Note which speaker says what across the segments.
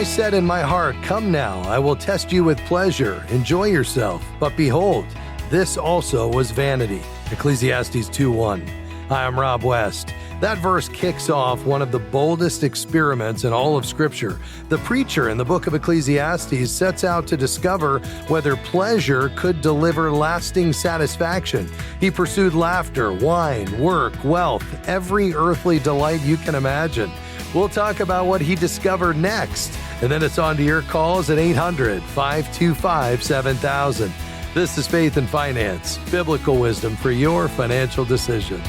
Speaker 1: I said in my heart, come now, I will test you with pleasure. Enjoy yourself. But behold, this also was vanity. Ecclesiastes 2:1. Hi, I'm Rob West. That verse kicks off one of the boldest experiments in all of Scripture. The preacher in the book of Ecclesiastes sets out to discover whether pleasure could deliver lasting satisfaction. He pursued laughter, wine, work, wealth, every earthly delight you can imagine. We'll talk about what he discovered next, and then it's on to your calls at 800-525-7000. This is Faith and Finance, biblical wisdom for your financial decisions.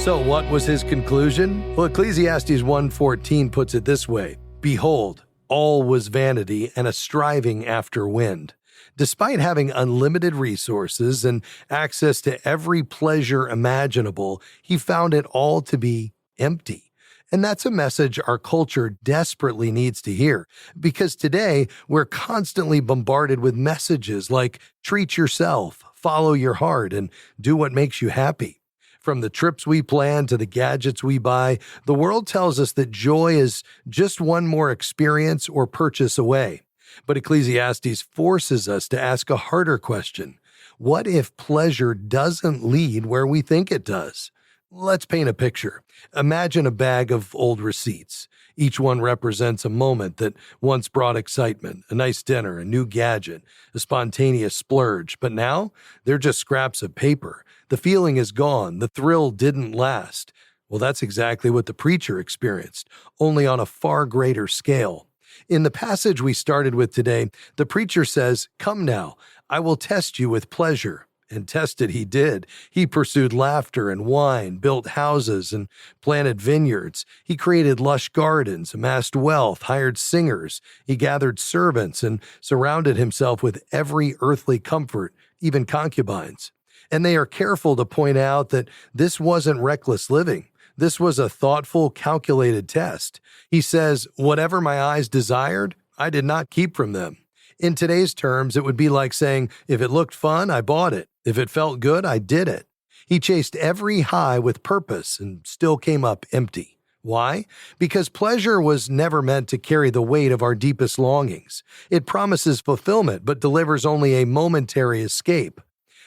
Speaker 1: So what was his conclusion? Well, Ecclesiastes 1:14 puts it this way, "Behold, all was vanity and a striving after wind." Despite having unlimited resources and access to every pleasure imaginable, he found it all to be empty. And that's a message our culture desperately needs to hear, because today we're constantly bombarded with messages like treat yourself, follow your heart, and do what makes you happy. From the trips we plan to the gadgets we buy, the world tells us that joy is just one more experience or purchase away. But Ecclesiastes forces us to ask a harder question. What if pleasure doesn't lead where we think it does? Let's paint a picture. Imagine a bag of old receipts. Each one represents a moment that once brought excitement, a nice dinner, a new gadget, a spontaneous splurge. But now, they're just scraps of paper. The feeling is gone. The thrill didn't last. Well, that's exactly what the preacher experienced, only on a far greater scale. In the passage we started with today, the preacher says, "Come now, I will test you with pleasure." And tested he did. He pursued laughter and wine, built houses and planted vineyards. He created lush gardens, amassed wealth, hired singers. He gathered servants and surrounded himself with every earthly comfort, even concubines. And they are careful to point out that this wasn't reckless living. This was a thoughtful, calculated test. He says, "Whatever my eyes desired, I did not keep from them." In today's terms, it would be like saying, if it looked fun, I bought it. If it felt good, I did it. He chased every high with purpose and still came up empty. Why? Because pleasure was never meant to carry the weight of our deepest longings. It promises fulfillment, but delivers only a momentary escape.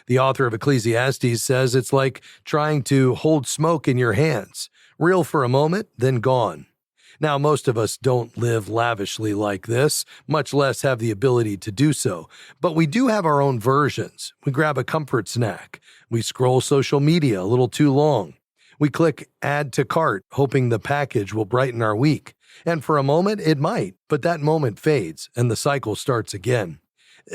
Speaker 1: The author of Ecclesiastes says it's like trying to hold smoke in your hands, real for a moment, then gone. Now, most of us don't live lavishly like this, much less have the ability to do so. But we do have our own versions. We grab a comfort snack. We scroll social media a little too long. We click add to cart, hoping the package will brighten our week. And for a moment, it might, but that moment fades and the cycle starts again.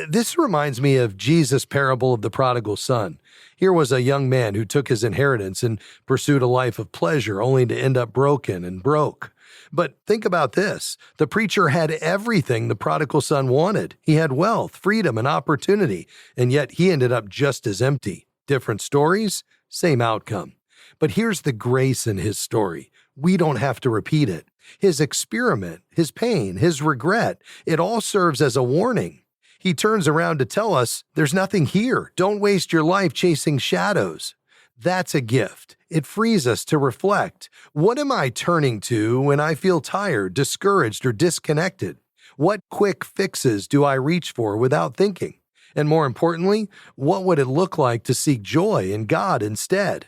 Speaker 1: This reminds me of Jesus' parable of the prodigal son. Here was a young man who took his inheritance and pursued a life of pleasure only to end up broken and broke. But think about this. The preacher had everything the prodigal son wanted. He had wealth, freedom, and opportunity, and yet he ended up just as empty. Different stories, same outcome. But here's the grace in his story. We don't have to repeat it. His experiment, his pain, his regret, it all serves as a warning. He turns around to tell us, there's nothing here. Don't waste your life chasing shadows. That's a gift. It frees us to reflect. What am I turning to when I feel tired, discouraged, or disconnected? What quick fixes do I reach for without thinking? And more importantly, what would it look like to seek joy in God instead?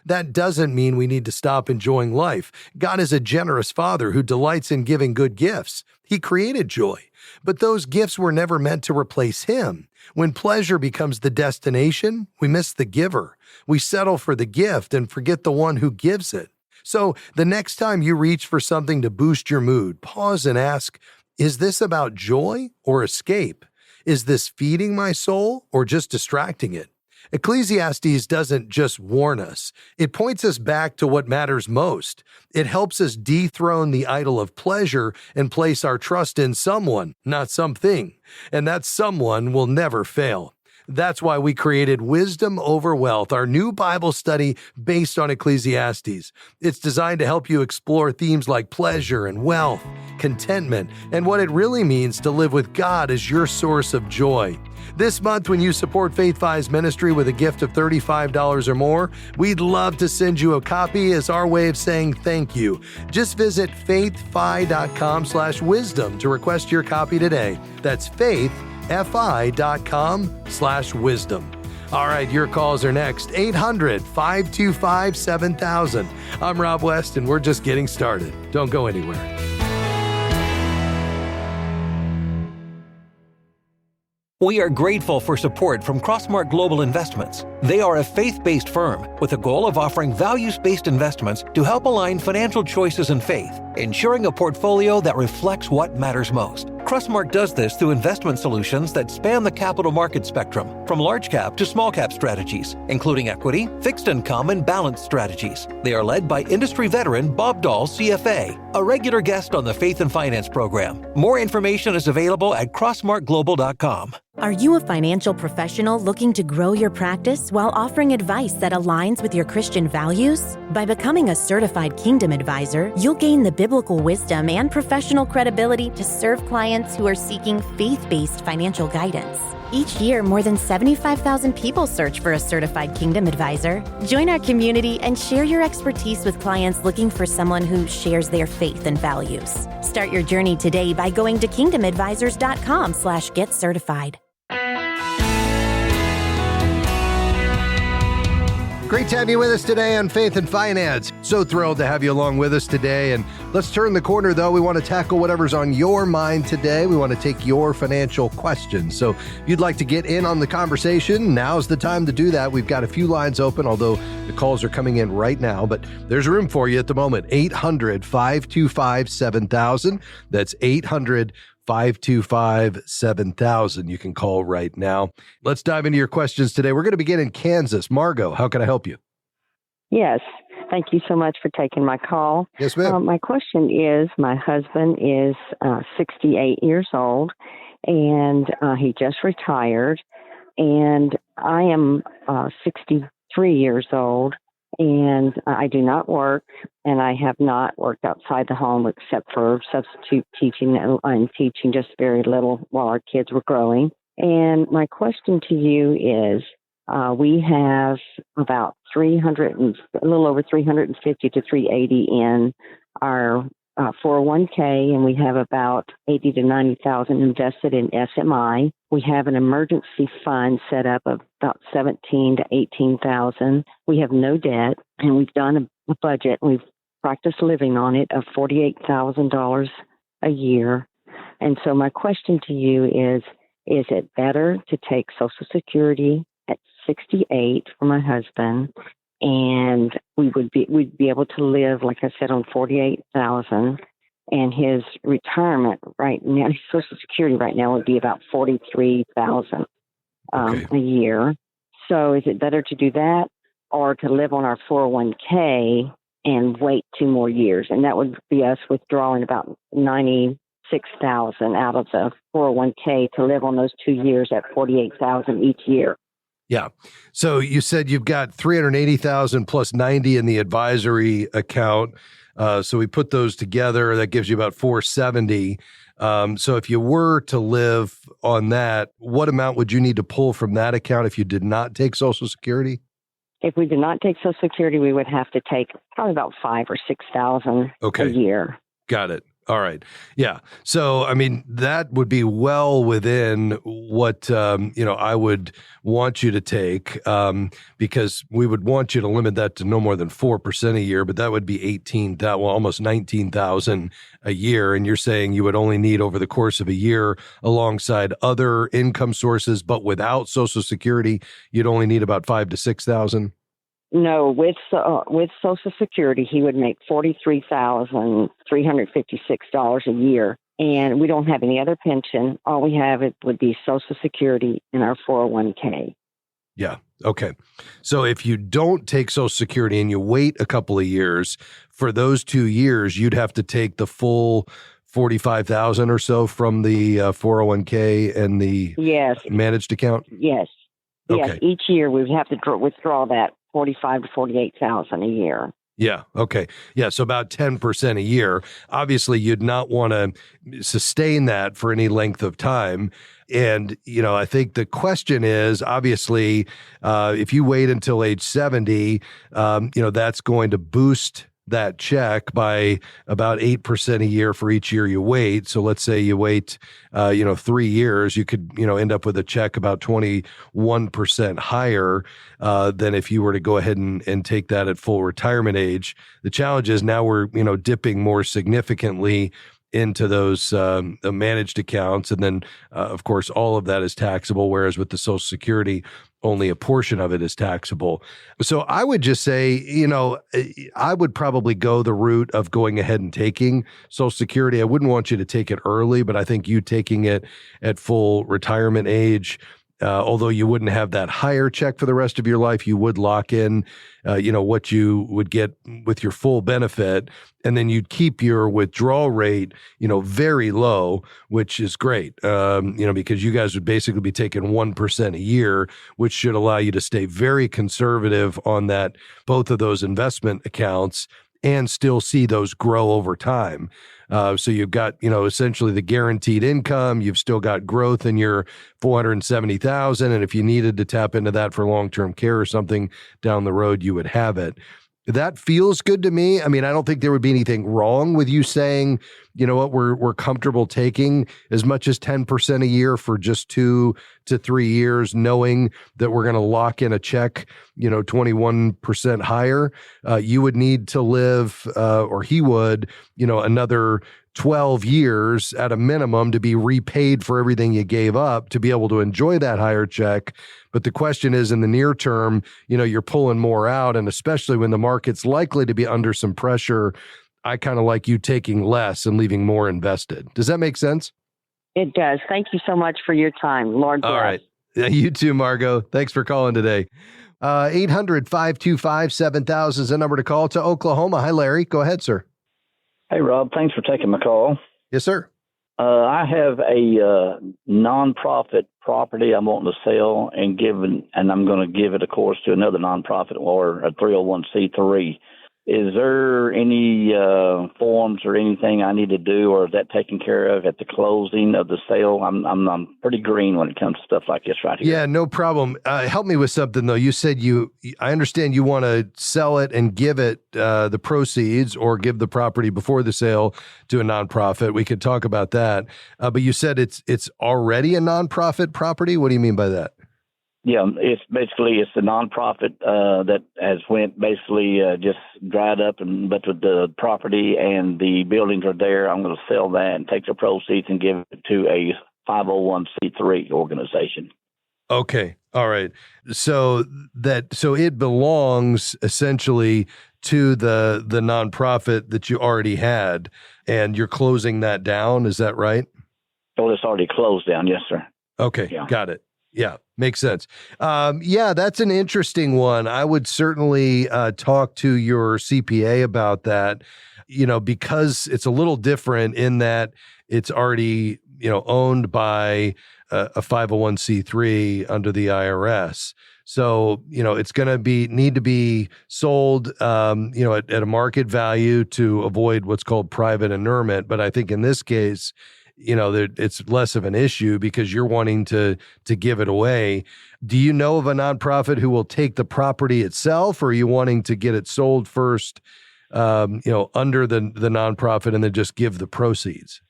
Speaker 1: That doesn't mean we need to stop enjoying life. God is a generous Father who delights in giving good gifts. He created joy, but those gifts were never meant to replace Him. When pleasure becomes the destination, we miss the giver. We settle for the gift and forget the one who gives it. So the next time you reach for something to boost your mood, pause and ask, is this about joy or escape? Is this feeding my soul or just distracting it? Ecclesiastes doesn't just warn us. It points us back to what matters most. It helps us dethrone the idol of pleasure and place our trust in someone, not something. And that someone will never fail. That's why we created Wisdom Over Wealth, our new Bible study based on Ecclesiastes. It's designed to help you explore themes like pleasure and wealth, contentment, and what it really means to live with God as your source of joy. This month, when you support Faith Fi's ministry with a gift of $35 or more, we'd love to send you a copy as our way of saying thank you. Just visit faithfi.com/wisdom to request your copy today. That's faithfi.com/wisdom. All right, your calls are next. 800-525-7000. I'm Rob West, and we're just getting started. Don't go anywhere.
Speaker 2: We are grateful for support from Crossmark Global Investments. They are a faith-based firm with a goal of offering values-based investments to help align financial choices and faith, ensuring a portfolio that reflects what matters most. Crossmark does this through investment solutions that span the capital market spectrum, from large cap to small cap strategies, including equity, fixed income, and balanced strategies. They are led by industry veteran Bob Dahl, CFA, a regular guest on the Faith and Finance program. More information is available at crossmarkglobal.com.
Speaker 3: Are you a financial professional looking to grow your practice while offering advice that aligns with your Christian values? By becoming a certified Kingdom advisor, you'll gain the biblical wisdom and professional credibility to serve clients who are seeking faith-based financial guidance. Each year, more than 75,000 people search for a certified Kingdom advisor. Join our community and share your expertise with clients looking for someone who shares their faith and values. Start your journey today by going to kingdomadvisors.com/get-certified.
Speaker 1: Great to have you with us today on Faith and Finance. So thrilled to have you along with us today. And let's turn the corner, though. We want to tackle whatever's on your mind today. We want to take your financial questions. So if you'd like to get in on the conversation, now's the time to do that. We've got a few lines open, although the calls are coming in right now. But there's room for you at the moment. 800-525-7000. That's 800-525-7000. You can call right now. Let's dive into your questions today. We're going to begin in Kansas. Margot, how can I help you?
Speaker 4: Yes. Thank you so much for taking my call.
Speaker 1: Yes, ma'am.
Speaker 4: My question is, my husband is 68 years old, and he just retired, and I am 63 years old, and I do not work, and I have not worked outside the home except for substitute teaching and teaching just very little while our kids were growing. And my question to you is, we have about a little over 350 to 380 in our 401k, and we have about 80 to 90,000 invested in SMI. We have an emergency fund set up of about 17 to 18,000. We have no debt, and we've done a budget. We've practiced living on it of $48,000 a year. And so my question to you is it better to take Social Security at 68 for my husband, and we'd be able to live, like I said, on $48,000, and his retirement right now, his Social Security right now would be about $43,000 a year. So is it better to do that or to live on our 401k and wait 2 more years? And that would be us withdrawing about $96,000 out of the 401k to live on those 2 years at $48,000 each year.
Speaker 1: Yeah. So you said you've got 380,000 plus 90 in the advisory account. So we put those together. That gives you about 470. So if you were to live on that, what amount would you need to pull from that account if you did not take Social Security?
Speaker 4: If we did not take Social Security, we would have to take probably about $5,000 or $6,000 a year.
Speaker 1: Got it. All right. Yeah. So, I mean, that would be well within what, I would want you to take, because we would want you to limit that to no more than 4% a year, but that would be almost 19,000 a year. And you're saying you would only need over the course of a year alongside other income sources, but without Social Security, you'd only need about 5,000 to 6,000.
Speaker 4: No, with Social Security, he would make $43,356 a year, and we don't have any other pension. All we have would be Social Security and our 401k.
Speaker 1: Yeah. Okay. So if you don't take Social Security and you wait a couple of years, for those 2 years, you'd have to take the full 45,000 or so from the 401k and the managed account.
Speaker 4: Yes.
Speaker 1: Okay.
Speaker 4: Yes. Each year we would have to withdraw that 45 to 48,000 a year.
Speaker 1: Yeah. Okay. Yeah. So about 10% a year. Obviously, you'd not want to sustain that for any length of time. And, I think the question is, obviously, if you wait until age 70, that's going to boost that check by about 8% a year for each year you wait. So let's say you wait, 3 years, you could, end up with a check about 21% higher than if you were to go ahead and take that at full retirement age. The challenge is now we're, dipping more significantly into those managed accounts. And then, of course, all of that is taxable, whereas with the Social Security, only a portion of it is taxable. So I would just say, I would probably go the route of going ahead and taking Social Security. I wouldn't want you to take it early, but I think you taking it at full retirement age, although you wouldn't have that higher check for the rest of your life, you would lock in, what you would get with your full benefit. And then you'd keep your withdrawal rate, very low, which is great, because you guys would basically be taking 1% a year, which should allow you to stay very conservative on that, both of those investment accounts, and still see those grow over time. So you've got, essentially the guaranteed income. You've still got growth in your $470,000. And if you needed to tap into that for long-term care or something down the road, you would have it. That feels good to me. I mean, I don't think there would be anything wrong with you saying, we're comfortable taking as much as 10% a year for just 2 to 3 years, knowing that we're going to lock in a check, 21% higher. You would need to live, or he would, another 12 years at a minimum to be repaid for everything you gave up to be able to enjoy that higher check. But the question is, in the near term, you're pulling more out, and especially when the market's likely to be under some pressure, I kind of like you taking less and leaving more invested. Does that make sense?
Speaker 4: It does. Thank you so much for your time. Lord bless.
Speaker 1: All right. Yeah, you too, Margot. Thanks for calling today. 800-525-7000 is the number to call to Oklahoma. Hi, Larry. Go ahead, sir.
Speaker 5: Hey, Rob. Thanks for taking my call.
Speaker 1: Yes, sir.
Speaker 5: I have a nonprofit property I'm wanting to sell and I'm going to give it, of course, to another nonprofit or a 301c3. Is there any forms or anything I need to do, or is that taken care of at the closing of the sale? I'm pretty green when it comes to stuff like this right here.
Speaker 1: Yeah, no problem. Help me with something though. You said I understand you want to sell it and give it the proceeds, or give the property before the sale to a nonprofit. We could talk about that. But you said it's already a nonprofit property. What do you mean by that?
Speaker 5: Yeah, it's the nonprofit that has went basically just dried up, but with the property and the buildings are there, I'm going to sell that and take the proceeds and give it to a 501c3 organization.
Speaker 1: Okay, all right. So it belongs essentially to the nonprofit that you already had, and you're closing that down. Is that right?
Speaker 5: Oh, it's already closed down. Yes, sir.
Speaker 1: Okay,
Speaker 5: yeah.
Speaker 1: Got it. Yeah, makes sense. That's an interesting one. I would certainly talk to your CPA about that, because it's a little different in that it's already, owned by a 501c3 under the IRS. So, it's going to need to be sold, at a market value to avoid what's called private inurement. But I think in this case, it's less of an issue because you're wanting to give it away. Do you know of a nonprofit who will take the property itself, or are you wanting to get it sold first, under the nonprofit and then just give the proceeds?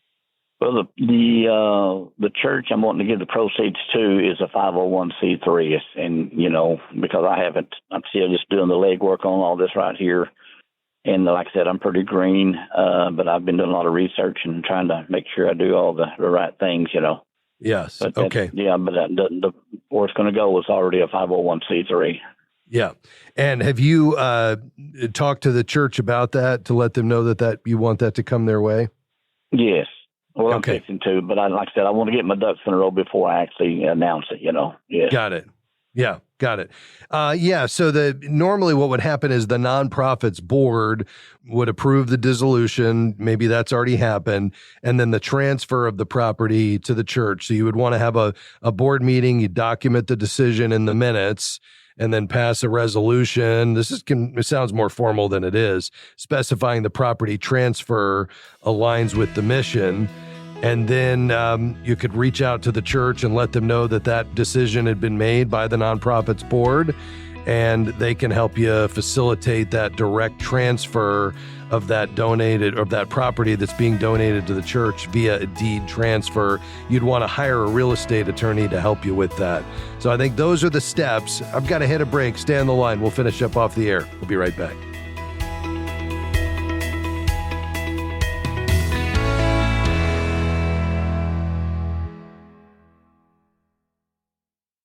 Speaker 5: Well, the church I'm wanting to give the proceeds to is a 501c3, and because I'm still just doing the legwork on all this right here. And like I said, I'm pretty green, but I've been doing a lot of research and trying to make sure I do all the right things,
Speaker 1: Yes.
Speaker 5: But
Speaker 1: okay.
Speaker 5: But the where it's going to go is already a 501c3.
Speaker 1: Yeah. And have you talked to the church about that to let them know that you want that to come their way?
Speaker 5: Yes. Well,
Speaker 1: okay.
Speaker 5: I'm fixing to, but like I said, I want to get my ducks in a row before I actually announce it, Yes.
Speaker 1: Got it. Yeah, got it. So normally what would happen is the nonprofit's board would approve the dissolution. Maybe that's already happened. And then the transfer of the property to the church. So you would want to have a board meeting. You document the decision in the minutes and then pass a resolution. It sounds more formal than it is, specifying the property transfer aligns with the mission. And then you could reach out to the church and let them know that that decision had been made by the nonprofit's board, and they can help you facilitate that direct transfer of that donated, or that property that's being donated to the church via a deed transfer. You'd want to hire a real estate attorney to help you with that. So I think those are the steps. I've got to hit a break. Stay on the line. We'll finish up off the air. We'll be right back.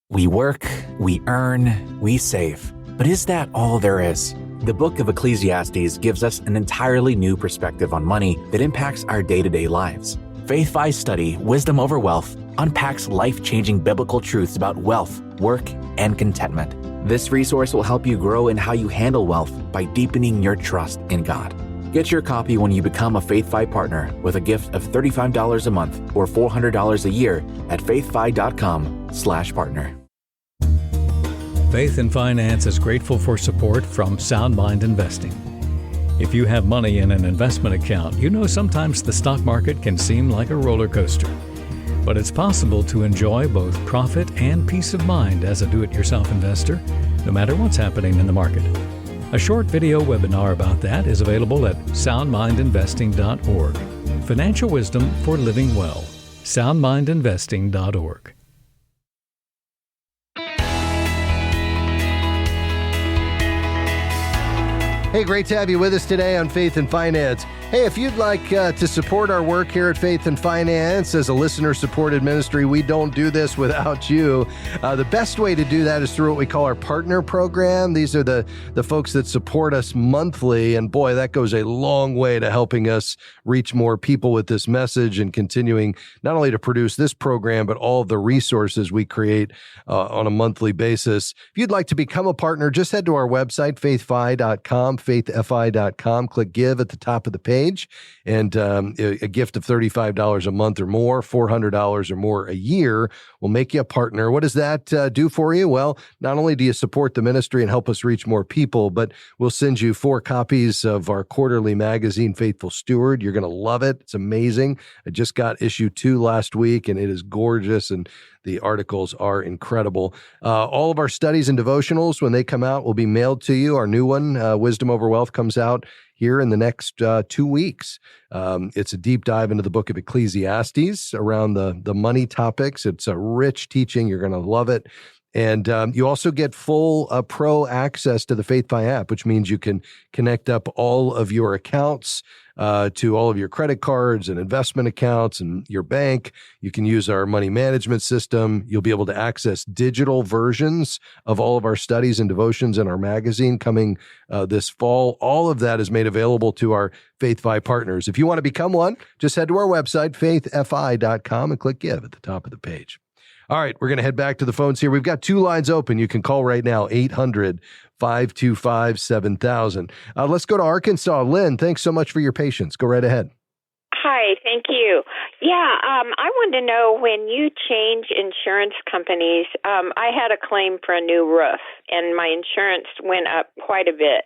Speaker 6: We work, we earn, we save. But is that all there is? The book of Ecclesiastes gives us an entirely new perspective on money that impacts our day-to-day lives. Faith-Fi's study, Wisdom Over Wealth, unpacks life-changing biblical truths about wealth, work, and contentment. This resource will help you grow in how you handle wealth by deepening your trust in God. Get your copy when you become a Faith-Fi partner with a gift of $35 a month or $400 a year at faithfi.com/partner.
Speaker 7: Faith and Finance is grateful for support from Sound Mind Investing. If you have money in an investment account, you know sometimes the stock market can seem like a roller coaster. But it's possible to enjoy both profit and peace of mind as a do-it-yourself investor, no matter what's happening in the market. A short video webinar about that is available at soundmindinvesting.org. Financial wisdom for living well. soundmindinvesting.org.
Speaker 1: Hey, great to have you with us today on Faith and Finance. Hey, if you'd like to support our work here at Faith and Finance as a listener-supported ministry, we don't do this without you. The best way to do that is through what we call our partner program. These are the folks that support us monthly, and boy, that goes a long way to helping us reach more people with this message and continuing not only to produce this program, but all of the resources we create on a monthly basis. If you'd like to become a partner, just head to our website, faithfi.com, faithfi.com, click Give at the top of the page. And a gift of $35 a month or more, $400 or more a year will make you a partner. What does that do for you? Well, not only do you support the ministry and help us reach more people, but we'll send you 4 copies of our quarterly magazine, Faithful Steward. You're going to love it. It's amazing. I just got issue 2 last week, and it is gorgeous, and the articles are incredible. All of our studies and devotionals, when they come out, will be mailed to you. Our new one, Wisdom Over Wealth, comes out here in the next 2 weeks. It's a deep dive into the book of Ecclesiastes around the money topics. It's a rich teaching. You're going to love it. And you also get full pro access to the Faith-Fi app, which means you can connect up all of your accounts to all of your credit cards and investment accounts and your bank. You can use our money management system. You'll be able to access digital versions of all of our studies and devotions in our magazine coming this fall. All of that is made available to our Faith-Fi partners. If you want to become one, just head to our website, faithfi.com, and click Give at the top of the page. All right, we're going to head back to the phones here. We've got 2 lines open. You can call right now, 800-525-7000. Let's go to Arkansas. Lynn, thanks so much for your patience. Go right ahead.
Speaker 8: Hi, thank you. Yeah, I wanted to know, when you change insurance companies, I had a claim for a new roof, and my insurance went up quite a bit.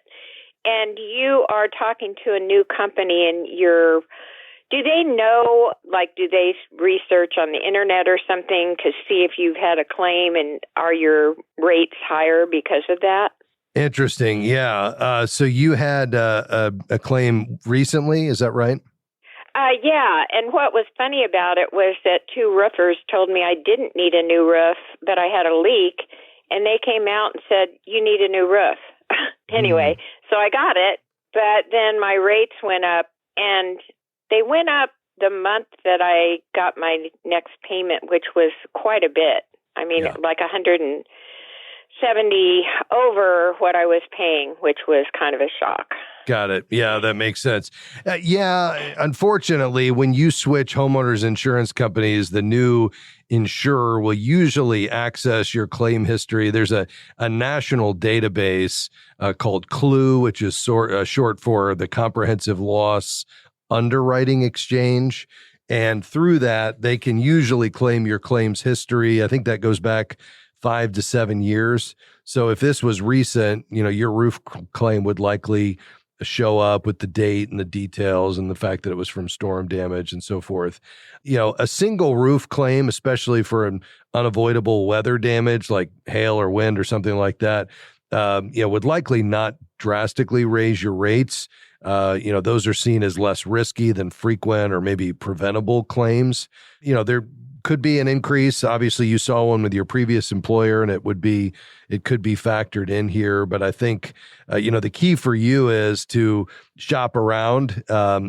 Speaker 8: And you are talking to a new company, and do they know, do they research on the internet or something to see if you've had a claim, and are your rates higher because of that?
Speaker 1: Interesting. Yeah. So you had a claim recently, is that right?
Speaker 8: Yeah. And what was funny about it was that 2 roofers told me I didn't need a new roof, but I had a leak, and they came out and said, you need a new roof. Anyway, so I got it, but then my rates went up, and they went up the month that I got my next payment, which was quite a bit. I mean, like 170 over what I was paying, which was kind of a shock.
Speaker 1: Got it. Yeah, that makes sense. Unfortunately, when you switch homeowners insurance companies, the new insurer will usually access your claim history. There's a national database called CLUE, which is short for the Comprehensive Loss Underwriting Exchange. And through that, they can usually claim your claims history. I think that goes back 5 to 7 years. So if this was recent, your roof claim would likely show up with the date and the details and the fact that it was from storm damage and so forth. A single roof claim, especially for an unavoidable weather damage like hail or wind or something like that, would likely not drastically raise your rates. Those are seen as less risky than frequent or maybe preventable claims. There could be an increase. Obviously, you saw one with your previous employer, and it could be factored in here. But I think, the key for you is to shop around,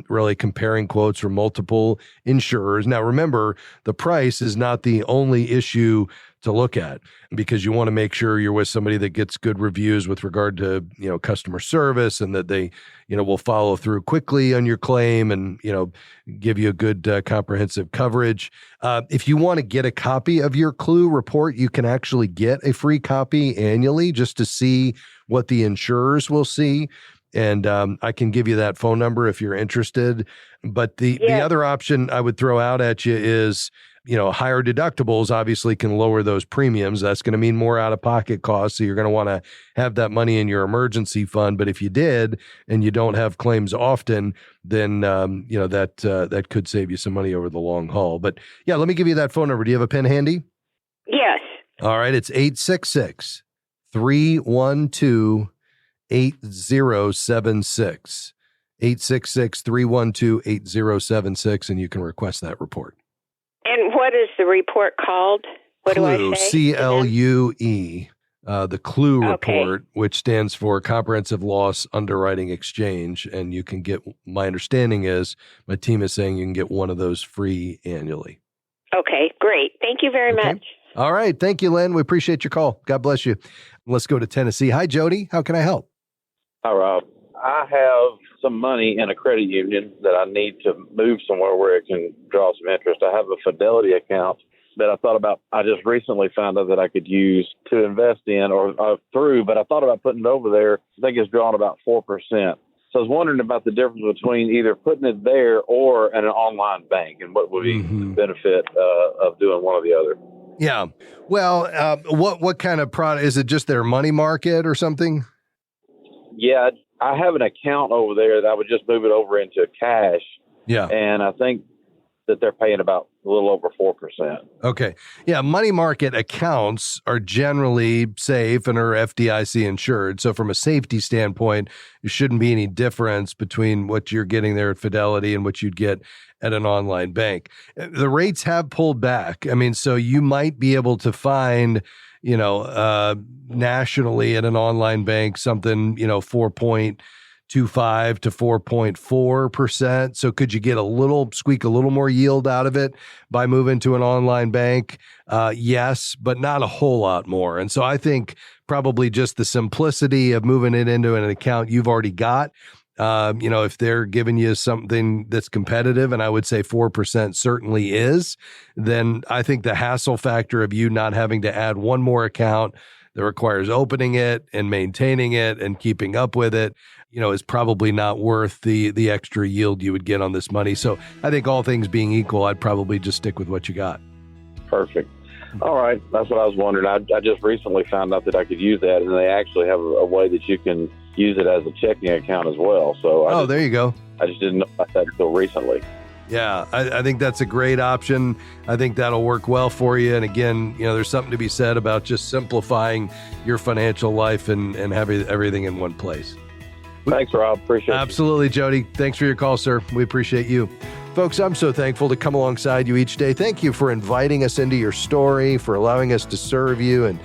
Speaker 1: really comparing quotes from multiple insurers. Now, remember, the price is not the only issue to look at, because you want to make sure you're with somebody that gets good reviews with regard to, customer service, and that they, will follow through quickly on your claim and, give you a good comprehensive coverage. If you want to get a copy of your Clue report, you can actually get a free copy annually just to see what the insurers will see. And I can give you that phone number if you're interested. But the other option I would throw out at you is, higher deductibles obviously can lower those premiums. That's going to mean more out-of-pocket costs. So you're going to want to have that money in your emergency fund. But if you did and you don't have claims often, then that could save you some money over the long haul. But yeah, let me give you that phone number. Do you have a pen handy?
Speaker 8: Yes.
Speaker 1: All right, it's 866-312-8076. 866-312-8076, and you can request that report.
Speaker 8: And what is the report called? What
Speaker 1: Clue,
Speaker 8: do I say?
Speaker 1: CLUE, the Clue report, which stands for Comprehensive Loss Underwriting Exchange. And you can get, my understanding is, my team is saying you can get one of those free annually.
Speaker 8: Okay, great. Thank you very much.
Speaker 1: All right. Thank you, Lynn. We appreciate your call. God bless you. Let's go to Tennessee. Hi, Jody. How can I help?
Speaker 9: Hi, Rob. I have some money in a credit union that I need to move somewhere where it can draw some interest. I have a Fidelity account that I just recently found out that I could use to invest in or through, but I thought about putting it over there. I think it's drawn about 4%. So I was wondering about the difference between either putting it there or at an online bank, and what would be the benefit of doing one or the other.
Speaker 1: Yeah. Well, what kind of product? Is it just their money market or something?
Speaker 9: Yeah, I have an account over there that I would just move it over into cash.
Speaker 1: Yeah.
Speaker 9: And I think that they're paying about a little over 4%.
Speaker 1: Okay. Yeah. Money market accounts are generally safe and are FDIC insured. So from a safety standpoint, there shouldn't be any difference between what you're getting there at Fidelity and what you'd get at an online bank. The rates have pulled back. I mean, so you might be able to find, nationally at an online bank, something, 4.25 to 4.4%. So could you squeak a little more yield out of it by moving to an online bank? Yes, but not a whole lot more. And so I think probably just the simplicity of moving it into an account you've already got. If they're giving you something that's competitive, and I would say 4% certainly is, then I think the hassle factor of you not having to add one more account that requires opening it and maintaining it and keeping up with it, is probably not worth the extra yield you would get on this money. So I think all things being equal, I'd probably just stick with what you got.
Speaker 9: Perfect. All right. That's what I was wondering. I just recently found out that I could use that, and they actually have a way that you can use it as a checking account as well. So
Speaker 1: there you go.
Speaker 9: I just didn't know about that until recently.
Speaker 1: Yeah, I think that's a great option. I think that'll work well for you. And again, there's something to be said about just simplifying your financial life and having everything in one place.
Speaker 9: Thanks, Rob. Appreciate it.
Speaker 1: Absolutely, Jody. Thanks for your call, sir. We appreciate you. Folks, I'm so thankful to come alongside you each day. Thank you for inviting us into your story, for allowing us to serve you, and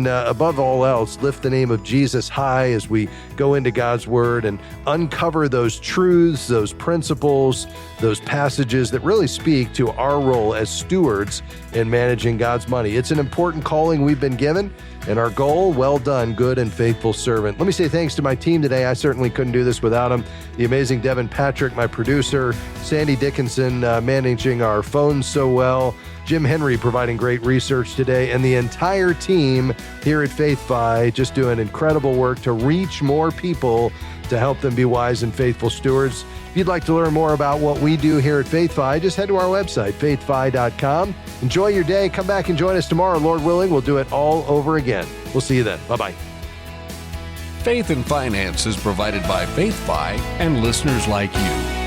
Speaker 1: above all else, lift the name of Jesus high as we go into God's Word and uncover those truths, those principles, those passages that really speak to our role as stewards in managing God's money. It's an important calling we've been given, and our goal, well done, good and faithful servant. Let me say thanks to my team today. I certainly couldn't do this without them. The amazing Devin Patrick, my producer, Sandy Dickinson managing our phones so well, Jim Henry providing great research today, and the entire team here at FaithFi just doing incredible work to reach more people to help them be wise and faithful stewards. If you'd like to learn more about what we do here at FaithFi, just head to our website, faithfi.com. Enjoy your day. Come back and join us tomorrow. Lord willing, we'll do it all over again. We'll see you then. Bye-bye.
Speaker 10: Faith and Finance is provided by FaithFi and listeners like you.